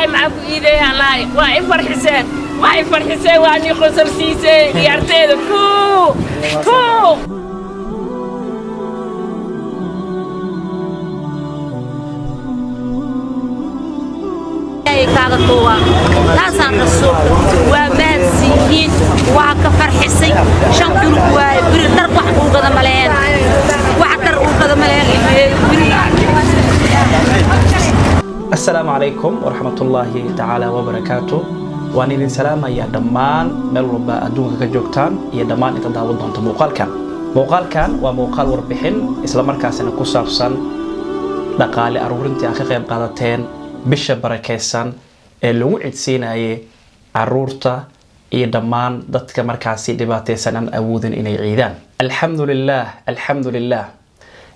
هاي معكو إيدي هاي وإفر حسين وإفر حسين وأني خسر سيسي يارتيد كو كو كذا طوى لازم السوق ومازين وكفر حسي شنقول وبر تربح وقدر مليان وعتر وقدر مليان السلام عليكم ورحمة الله تعالى وبركاته وأنا سلام يا دمان ملوبا أدونك كجوكتان يا دمان يتداول دون موقال كان وموقال وربحين إسلام مركزنا كوسابسان لقالي أرورنتي أخي قيب قادتين bisha barakeysan ee lagu cidsiinayay caruurta iyo dhammaan dadka markaasi dhibaataysan aan awoodin inay ciidaan alxamdulillaah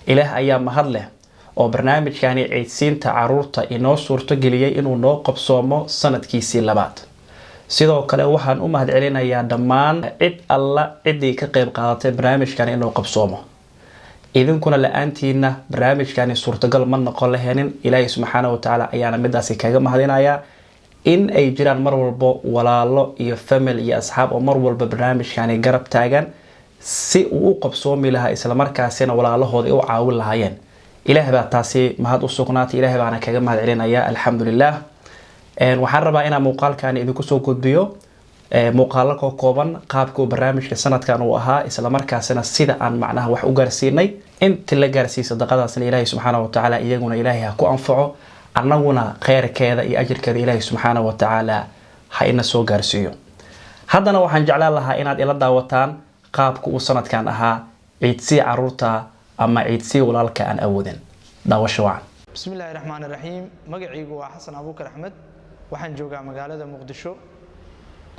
ilaah ayaa mahad leh oo barnaamijkani cidsiinta caruurta inoo suurto geliyay inuu noo qabsoomo sanadkiisii labaad sidoo kale waxaan u mahad celinayaa dhammaan cid alla cidii ka qayb qaadatay barnaamijkani inuu qabsoomo idinkuna la'aantiina barnaamijkani suurtagal ma noqon laheenin ilaahay subxaanahu wa tacaala ayaana midaasi kaga mahadinayaa in ay jiraan mar walba walaalo iyo family iyo asxaab oo mar walba barnaamijkani garab taagan si uu u qabsoomi lahaa isla markaasina walaalahooda u caawin lahaayeen ilaahay baa taasi mahad u sugnaatay ilaahay baana kaga mahad celinayaa alxamdulillaah waxaan rabaa inaan muuqaalkani idinku soo gudbiyo muuqaalo ka kooban qaabka barnaamijka sanadkan uu ahaa isla markaasina sida aan macnaha wax u gaarsiinay inta la gaarsiiso sadaqadaasna ilaahay subxaanahu wa tacaala iyaguna ilaahay ha ku anfaco annaguna khayrkeeda iyo ajirkeeda ilaahay subxaanahu wa tacaala ha ina soo gaarsiiyo haddana waxaan jeclaan lahaa inaad ila daawataan qaabka uu sanadkan ahaa ciidsii caruurta ama ciidsii walaalka aan awoodin daawasho wacan bismillaahi raxmaani raxiim magacaygu waa xasan abuukar axmed waxaan joogaa magaalada muqdisho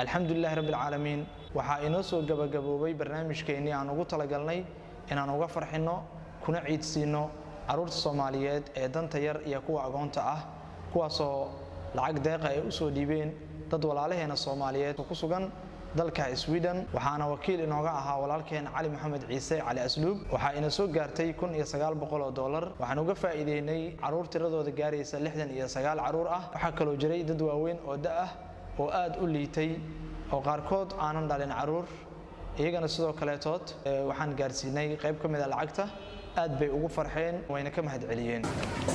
alxamdulillahi rabbil caalamiin waxaa inoo soo gabagaboobay barnaamijkeennii aan ugu talagalnay inaan uga farxino kuna ciidsiino caruurta Soomaaliyeed ee danta yar iyo kuwa agoonta ah kuwaasoo lacag deeqa ay u soo dhiibeen dad walaalaheena Soomaaliyeed ku sugan dalka Sweden waxaana wakiil inooga ahaa walaalkeen Cali Maxamed Ciise Cali Asluub waxa ina soo gaartay $1900 waxaan uga faa'iideynay caruur tiradooda gaaraysa 69 caruur ah waxa kaloo jiray dad waaweyn oo da ah oo aad u liitay oo qaarkood aanan dhalin caruur iyagana sidoo kale tood waxaan gaarsiinay qayb kamid ah lacagta aad bay ugu farxeen wayna ka mahad celiyeen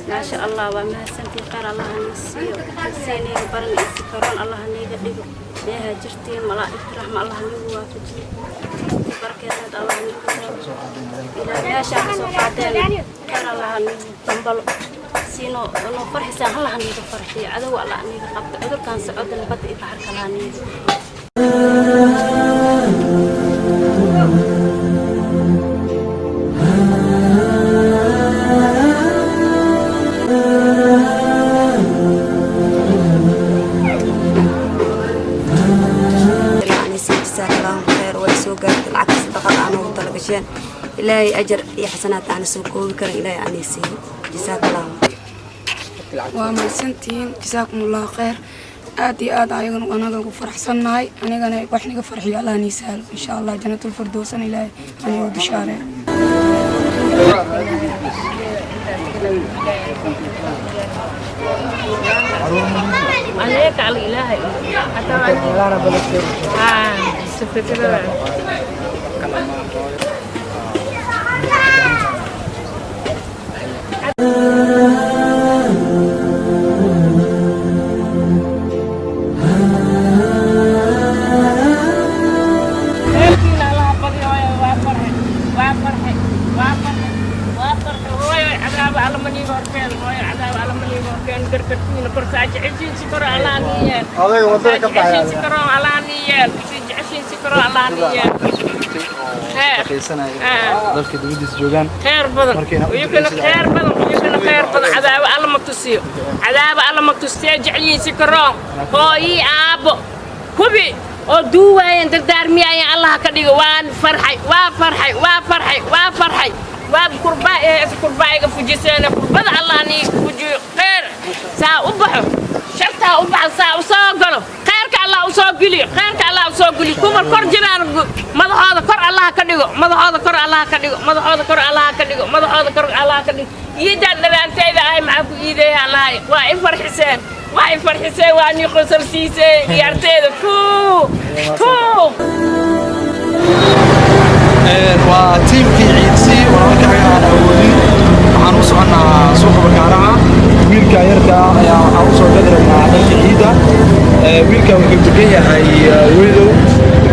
ما شاء الله وما سنتي قال الله نسيو سيني برن استكران الله نيجا ديغو بها جرتين ملائكه رحمه الله نيغو وافجي بركات الله نيغو الى ما شاء الله قادين قال الله نيغو تنبلو سينو انو فرحسان الله نيغو فرحي عدو الله نيغو قبط عدو كان سعود البد بحر كلا نيغو إلهي أجر يا حسنات عن السوق وكرم إلهي عن يسير جزاك الله وما سنتين جزاكم الله خير آدي أيضا وأنا فرح صناي أنا وإحنا فرحي على نسال إن شاء الله جنة الفردوس إلهي أنا وبشارة عليك على إلهي حتى الله رب العالمين سفتنا خير بدن ويمكن خير بدن عذاب الله مكتسيو عذاب الله مكتسيو جعلين سكرون هاي أبو كبي ودوين تدارمي أي الله كديه وان فرحي وقربائي فجسنا بدع الله ني فجي خير سأبحه شرطها أبحه سأوصله خيرك الله أوصقلي خيرك الله أوصقلي كم الكر جيران ماذا هذا كر الله كديه ماذا هذا كر الله كديه ماذا هذا كر الله كديه ماذا هذا كر الله كديه يدل لأن تيجي أي معك يدي الله وإفر حسين واي فرحسي واني قصر سيسي يارتيد waa tiimkii ciidsi walaalka aan awoodin waxaan u soconaa suuqa bakaaraha wiilka yarka ayaa waxaan u soo gadaraynaa dhanka ciida wiilka wuxuu degan yahay weedow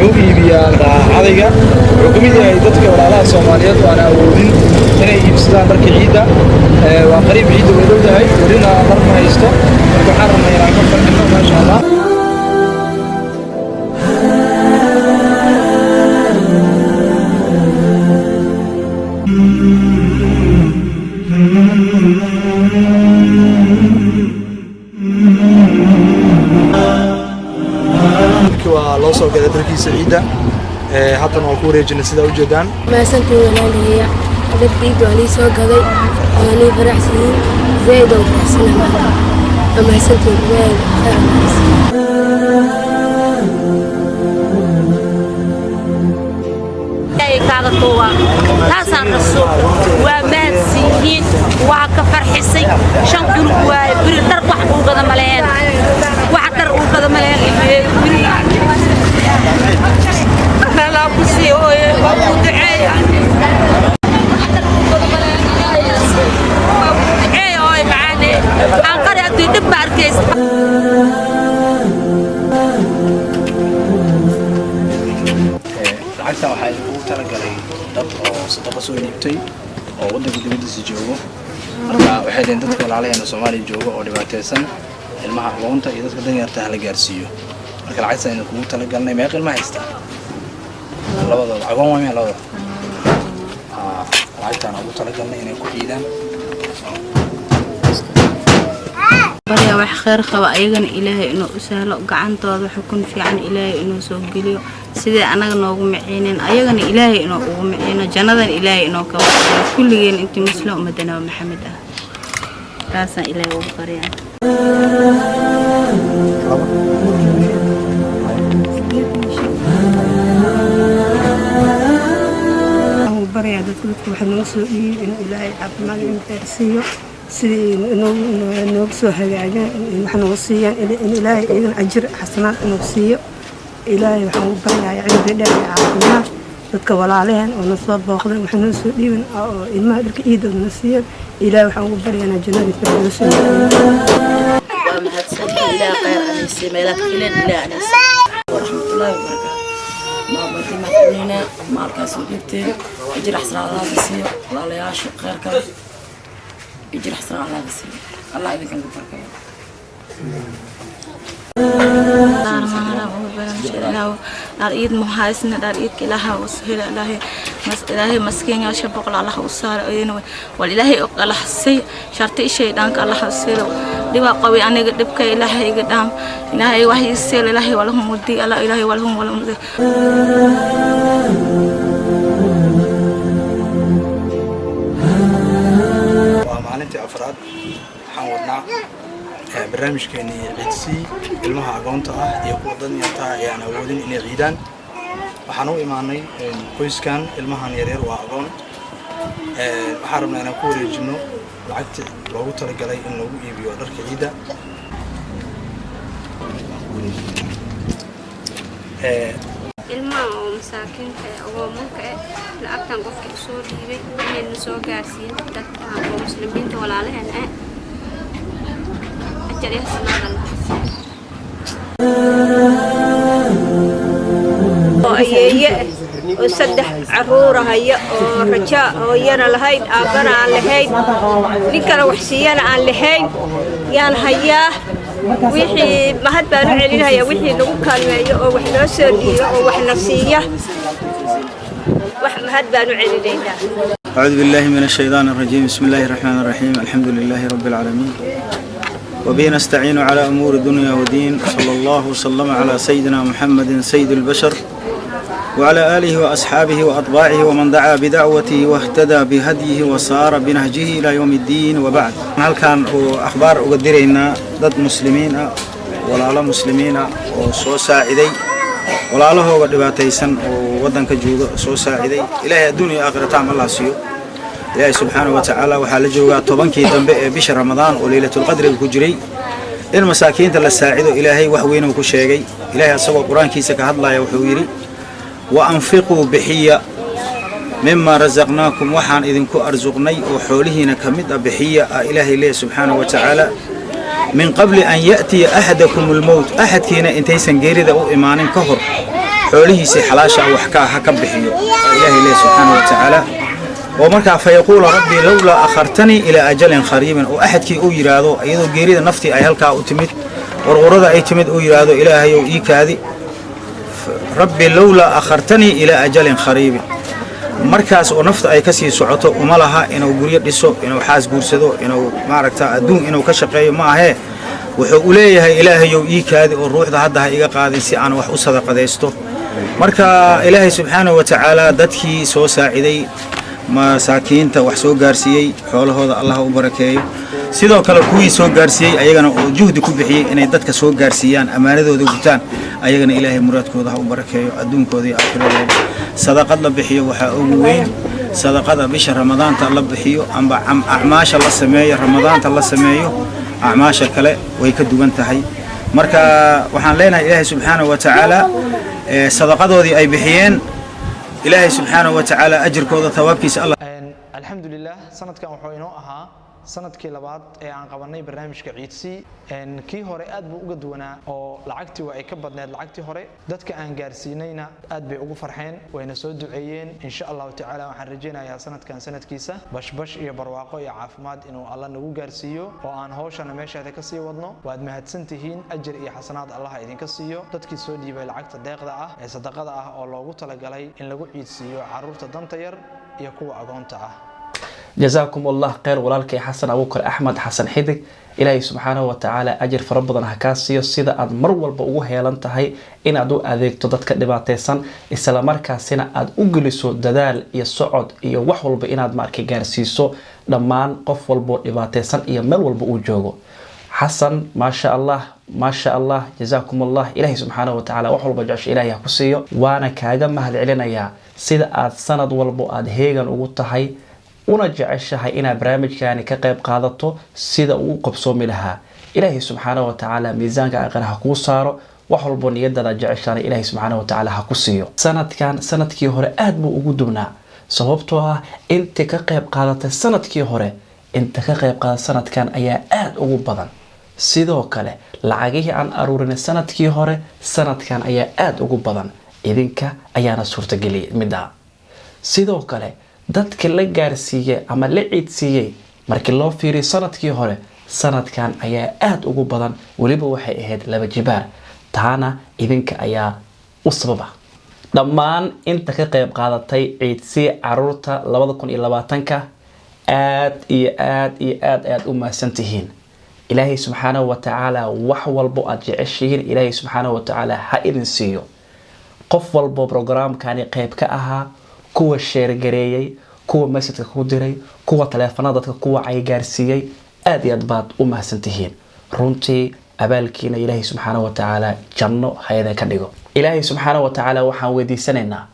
wuxuu iibiyaa cadayga wuxuu ka mid yahay dadka walaalaha Soomaaliyeed oo aan awoodin inay iibsadaan dharka ciida waa qariib ciida way dhowdahay warina dhar ma haysto marka waxaan rabnaa inaan ka farxino maasha Allah loo soo gaday dalkiisa ciida haddana waa ku wareejinay sida u jeedaan maasantii walaalihiya dadkiidu waa lii soo gaday waa lii faraxsiin zayd oo faraxsanaa maasantii walaal kaaga tuuba taasaan raso waa maadsiin waa ka farxisay shan guri waa biri dhar wax uu gada maleen wax dhar uu gada maleen biri kala ku sii oo ku duceeya oo maane aan qaraati dib baarkeys lacagta waxay ugu talagalay dad oo sadaqo soo dhiibtay oo waddanka dibadiisa joogo marka waxay leeyihiin dadka walaalaheena Soomaaliya joogo oo dhibaataysan ilmaha aqoonta iyo dadka danyarta la gaarsiiyo marka lacagta aynu ugu talagalnay meeq ilma haysta labadooda aqoon waa labadooda lacagtaan ugu talagalnay inay ku xiidaan barya wax khayr qaba ayagana Ilaahay inuu u sahlo gacantooda xukun fiican Ilaahay inuu soo geliyo sidii anaga noogu maciineen ayagana Ilaahay inuu ugu maciino jannadan Ilaahay inuu ka wado kulligeen intii muslim umadana Maxamed ah taasaan Ilaahay ugu baryaa barya dadku waxa noo soo dhiibay in Ilaahay caafimaad inuu sidii inuu soo hagaajin waxa noo siiyaan in Ilaahay idan ajir xasanaad inuu siiyo Ilaahay waxaan u baryayaa cimri dheer iyo caafimaad dadka walaalaheen oo soo booqday waxa noo soo dhiibin oo ilmaha dharka ciida noo siiyay Ilaahay waxaan ugu baryaynaa jannada firdawsi waa mahadsan Ilaahay khayr anisi meelad filan Ilaahay anisi warahmatullahi wabarakatuh ما بدي ما تقولينا ما الكاسو جبتي يجي أحسن على بسيء الله لا يعشق خير كذا يجي أحسن على بسيء الله إذا كان بفرق دار إيد محاسنة دار إيد كلها وسهل إلهي مسكين يا شباب الله وصار أيدنا والإلهي الله حسي شرط شيء دانك الله حسيله دوا قوي أنا قد بك إلهي قدام إلهي وحي السيل إلهي ولهم ودي الله إلهي ولهم ودي ومعلنتي أفراد حاولنا barnaamijkeeni ciidsi ilmaha aqoonta ah iyo kuwa danyarta ah ee aan awoodin inay ciidaan waxaan u imaanay qoyskan ilmahan yaryar waa aqoon waxaan rabnaa inaan ku wareejino lacagta loogu talagalay in lagu iibiyo dharka ciida ilmaha oo masaakiinta agoomanka lacagtan qofka soo dhiibay inayna soo gaarsiin dadka oo muslimiinta walaalaheen ah ayeeye oo saddex caruur haya oo raja oo yana lahayn aabana aan lahayn ninkana wax siiyana aan lahayn yaan hayaa wixii mahad baan u celinayaa wixii lagu kaalmeeyo oo wax noo soo dhiibo oo wax na siiya wax mahad baan u celinaynaa أعوذ بالله من الشيطان الرجيم بسم الله الرحمن الرحيم الحمد لله رب العالمين وبه نستعين على أمور الدنيا والدين صلى الله وسلم على سيدنا محمد سيد البشر وعلى آله وأصحابه وأطباعه ومن دعا بدعوته واهتدى بهديه وصار بنهجه إلى يوم الدين وبعد هل كان أخبار أقدرنا ضد مسلمين ولا مسلمين وصو ساعدي ولا له ودباتيسن ودن كجوده صو ساعدي إلهي الدنيا آخرة تعمل الله سيو إلهي سبحانه وتعالى وحال جوجا طبعاً كي دنبئ بشهر رمضان وليلة القدر الكجري إن مساكين تلساعدوا إلهي وحوين وكشيغي إلهي أصبح القرآن كيسا كهدلا يوحويري وأنفقوا بحية مما رزقناكم وحان إذن كو أرزقني وحولهنا كمد بحية إلهي ليه سبحانه وتعالى من قبل أن يأتي أحدكم الموت أحد كينا انتيسن قيرد أو إيمان كهر حوله سي حلاشة وحكاها كبحية إلهي ليه سبحانه وتعالى ومركا فيقول ربي لولا أخرتني إلى أجل قريب وأحد كي أو يرادو أيضا قيرد نفتي أيهلكا أتمد ورغرد أي تمد أو يرادو إلهي وإيك هذه ربي لولا أخرتني إلى أجل قريب markaas oo nafta ay ka sii socoto uma laha inuu guriyo dhiso inuu xaas guursado inuu maaragta adduun inuu ka shaqeeyo ma ahe wuxuu u leeyahay ilaahayow ii kaadi oo ruuxda hadda ha iga qaadin si aan wax u sadaqadaysto marka ilaahay subxaanahu wa tacaala dadkii soo saaciday masaakiinta wax soo gaarsiiyey xoolahooda allah u barakeeyo sidoo kale kuwii soo gaarsiiyey ayagana oo juhdi ku bixiyey inay dadka soo gaarsiiyaan amaanadooda gutaan ayagana ilaahay muraadkooda ha u barakeeyo adduunkooda iyo aakhiradoodaba صدقات لبحيو وحاوين صدقات بش رمضان تلبحيو أم أعماش الله سمايه رمضان الله سمايه أعماش كله ويكدو بنتهاي مركا وحن لنا إله سبحانه وتعالى صدقات ذي أي بحيين إله سبحانه وتعالى أجر كوذا ثوابك الله الحمد لله سنة كان وحوينو أها sanadkii labaad ee aan qabanay barnaamijka ciidsi kii hore aad buu uga duwanaa oo lacagtii waa ay ka badneed lacagtii hore dadka aan gaarsiinayna aad bay ugu farxeen wayna soo duceeyeen insha Allah ta'ala waxaan rajaynayaa sanadkan sanadkiisa bash iyo barwaaqo iyo caafimaad inuu Allah nagu gaarsiiyo oo aan hawshana meeshaada ka sii wadno waad mahadsantihiin ajir iyo xasanaad Allah idinka siiyo dadkii soo dhiibay lacagta deeqda ah ee sadaqada ah oo loogu talagalay in lagu ciidsiiyo caruurta danta yar iyo kuwa agoonta ah جزاكم الله خير ولالك حسن أبو بكر أحمد حسن حدق إلهي سبحانه وتعالى أجر فربنا هكاسيو سيدا أد مرول بأوه يلانتهي إن أدو أذيك تدتك دباتيسان إسلا مركاسينا أد أجلسو ددال يسعود إيا وحول بإن أد ماركي جارسيسو لمان قفول بو دباتيسان إيا ملول بأو جوغو حسن ما شاء الله جزاكم الله إلهي سبحانه وتعالى وحول بجعش إلهي هكسيو وانا كاغم مهل علينا يا سيدا أد سند والبو أد هيغان أغوتهي una jeceshahay inaad barnaamijkaani ka qayb qaadato sida uu qabsoomi lahaa ilaahay subxaanahu wa tacaala miisaanka aqal ha kuu saaro wax walbo niyadada jeceshaana ilaahay subxaanahu wa tacaala ha ku siiyo sanadkii hore aad buu ugu dubnaa sababtoo ah inta ka qayb qaadatay sanadkii hore inta ka qayb qaada sanadkan ayaa aad ugu badan sidoo kale lacagihii aan aruurinay sanadkii hore sanadkan ayaa aad ugu badan idinka ayaana suurtageliyay midda sidoo kale dadka la gaarsiiyay ama la ciidsiiyay markii loo fiiriyo sanadkii hore sanadkan ayaa aad ugu badan waliba waxay ahayd laba jibaar taana idinka ayaa u sababa dhammaan inta ka qayb qaadatay ciidsi caruurta 2020ka aad iyo aad u mahadsantihiin ilaahay subxaanahu wa tacaala wax walbo aad jeceshihiin ilaahay subxaanahu wa tacaala ha idin siiyo qof walbo programkani qayb ka ahaa kuwa share gareeyay kuwa message ku diray kuwa telefoonada dadka kuwa ay gaarsiiyay aad iyo aad baad u mahadsantihiin runtii abaalkiina ilaahay subxaanahu wa tacaala janno hayda ka dhigo ilaahay subxaanahu wa tacaala waxaan weydiisanaynaa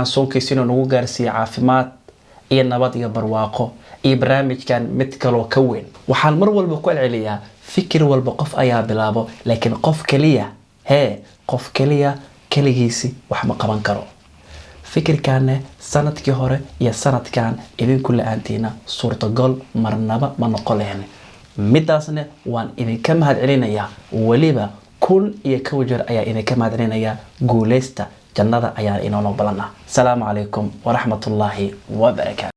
soonkiisa inuu nagu gaarsiiyo caafimaad iyo nabad iyo barwaaqo iyo barnaamijkan mid kaloo ka weyn waxaan mar walba ku celceliyaa fikir walba qof ayaa bilaabo laakiin qof kaliya kaligiisi wax ma qaban karo fikirkaana sanadkii hore iyo sanadkan idinku la'aantiina suurtagal marnaba ma noqon lahayn midaasna waan idinka mahad celinayaa waliba kun iyo ka wajar ayaa idinka mahad celinayaa guuleysta jannada ayaa inoo balana salaamu calaykum waraxmatullaahi wabarakaatu